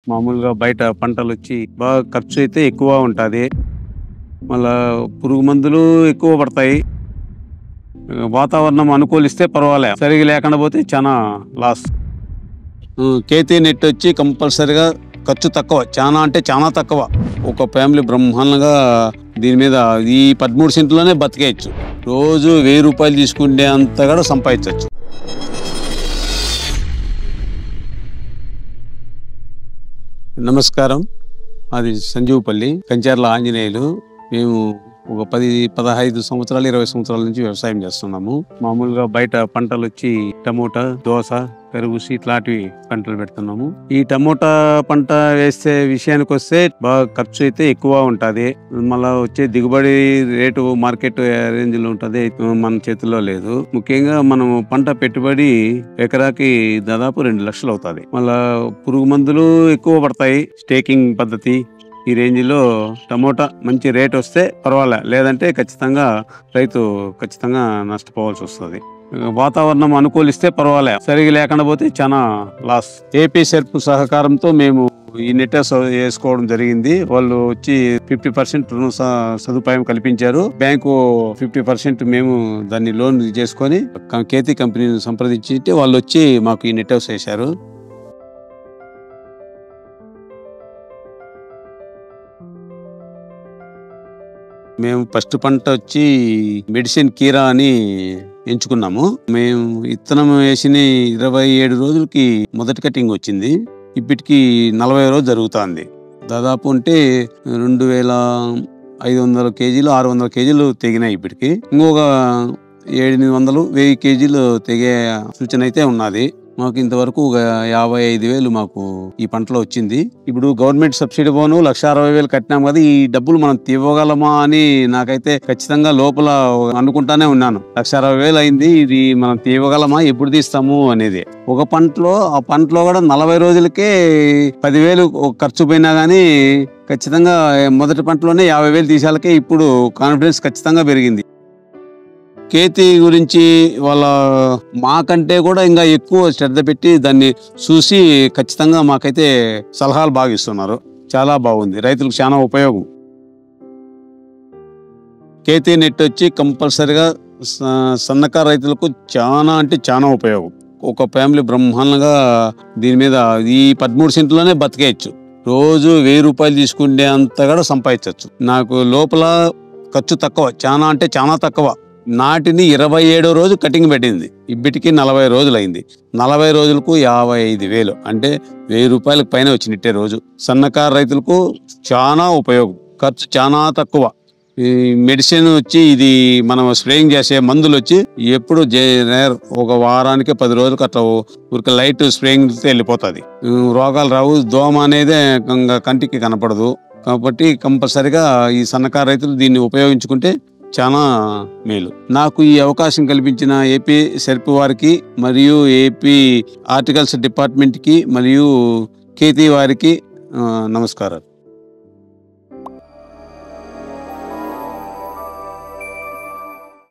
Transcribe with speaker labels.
Speaker 1: మామూలుగా బయట పంటలొచ్చి బాగా ఖర్చు అయితే ఎక్కువ ఉంటది. మళ్ళా పురుగు మందులు ఎక్కువ పడతాయి. వాతావరణం అనుకూలిస్తే పర్వాలే. సరిగ్గా లేకుండా పోతే చానా లాస్. కేతీ నెట్ వచ్చి కంపల్సరీగా ఖర్చు తక్కువ. చానా అంటే చానా తక్కువ. ఒక ఫ్యామిలీ బ్రహ్మాండంగా దీని మీద ఈ 13 సెంట్లోనే బతికేయచ్చు. రోజు 1000 రూపాయలు తీసుకుంటే అంత కూడా సంపాదించవచ్చు. నమస్కారం. అది సంజీవపల్లి కంచర్ల ఆంజనేయులు. మేము ఒక 15 సంవత్సరాలు 20 సంవత్సరాల నుంచి వ్యవసాయం చేస్తున్నాము. మామూలుగా బయట పంటలు వచ్చి టమోటా, దోస, పెరుగుసి ఇట్లాంటివి పంటలు పెడుతున్నాము. ఈ టమోటా పంట వేసే విషయానికి వస్తే బాగా ఖర్చు అయితే ఎక్కువ ఉంటది. మళ్ళా వచ్చే దిగుబడి రేటు మార్కెట్ రేంజ్ లో ఉంటది, మన చేతుల్లో లేదు. ముఖ్యంగా మనం పంట పెట్టుబడి ఎకరాకి దాదాపు 2 లక్షలు అవుతుంది. మళ్ళా పురుగు మందులు ఎక్కువ పడతాయి. స్టేకింగ్ పద్ధతి ఈ రేంజ్ లో టమోటా మంచి రేట్ వస్తే పర్వాలే, లేదంటే ఖచ్చితంగా రైతు నష్టపోవాల్సి వస్తుంది. వాతావరణం అనుకూలిస్తే పర్వాలే, సరిగ్గా లేకుండా పోతే చాలా లాస్. ఏపీ సెర్ప్ సహకారంతో మేము ఈ నెట్ వేసుకోవడం జరిగింది. వాళ్ళు వచ్చి 50% రుణ సదుపాయం కల్పించారు. బ్యాంకు 50% మేము దాన్ని లోన్ చేసుకొని కేతీ కంపెనీని సంప్రదించి వాళ్ళు వచ్చి మాకు ఈ నెట్ హౌస్ వేశారు. మేము ఫస్ట్ పంట వచ్చి మెడిసిన్ కీరా అని ఎంచుకున్నాము. మేము విత్తనం వేసిన 27 రోజులకి మొదటి కటింగ్ వచ్చింది. ఇప్పటికి 40 రోజులు జరుగుతుంది. దాదాపు అంటే 2500 కేజీలు 600 కేజీలు తెగినాయి. ఇప్పటికి ఇంకొక 700-1000 కేజీలు తెగే సూచన అయితే ఉన్నది. మాకు ఇంతవరకు 55,000 మాకు ఈ పంటలో వచ్చింది. ఇప్పుడు గవర్నమెంట్ సబ్సిడీ పోను 1,60,000 కట్టినాం కదా, ఈ డబ్బులు మనం తీవ్వగలమా అని నాకైతే ఖచ్చితంగా లోపల అనుకుంటానే ఉన్నాను. 1,60,000 అయింది, ఇది మనం తీవ్వగలమా, ఎప్పుడు తీస్తాము అనేది. ఒక పంటలో ఆ పంటలో కూడా 40 రోజులకే 10,000 ఖర్చు పోయినా కానీ ఖచ్చితంగా మొదటి పంటలోనే 50,000 తీసేలకే ఇప్పుడు కాన్ఫిడెన్స్ ఖచ్చితంగా పెరిగింది. కేతీ గురించి వాళ్ళ మాకంటే కూడా ఇంకా ఎక్కువ శ్రద్ధ పెట్టి దాన్ని చూసి ఖచ్చితంగా మాకైతే సలహాలు బాగా ఇస్తున్నారు. చాలా బాగుంది, రైతులకు చాలా ఉపయోగం. కేతీ నెట్ వచ్చి కంపల్సరిగా సన్నకారు రైతులకు చాలా అంటే చాలా ఉపయోగం. ఒక ఫ్యామిలీ బ్రహ్మాండంగా దీని మీద ఈ 13 సెంట్లోనే బతికేయచ్చు. రోజు 1000 రూపాయలు తీసుకుంటే అంత కూడా సంపాదించవచ్చు. నాకు లోపల ఖర్చు తక్కువ, చాలా అంటే చాలా తక్కువ. నాటిని 27వ రోజు కటింగ్ పెట్టింది. ఇప్పటికి 40 రోజులు అయింది. 40 రోజులకు 55,000 అంటే 1000 రూపాయలకు పైన వచ్చినట్టే రోజు. సన్నకారు రైతులకు చాలా ఉపయోగం, ఖర్చు చాలా తక్కువ. ఈ మెడిసిన్ వచ్చి ఇది మనం స్ప్రేయింగ్ చేసే మందులు వచ్చి ఎప్పుడు ఒక వారానికి 10 రోజులకు అట్లా ఊరికి లైట్ స్ప్రేయింగ్ వెళ్ళిపోతుంది. రోగాలు రావు, దోమ అనేది కంటికి కనపడదు. కాబట్టి కంపల్సరిగా ఈ సన్నకారు రైతులు దీన్ని ఉపయోగించుకుంటే చాలా మేలు. నాకు ఈ అవకాశం కల్పించిన ఏపీ సెర్ప్ వారికి మరియు ఏపీ హార్టికల్చర్ డిపార్ట్మెంట్కి మరియు కేతీ వారికి నమస్కారాలు.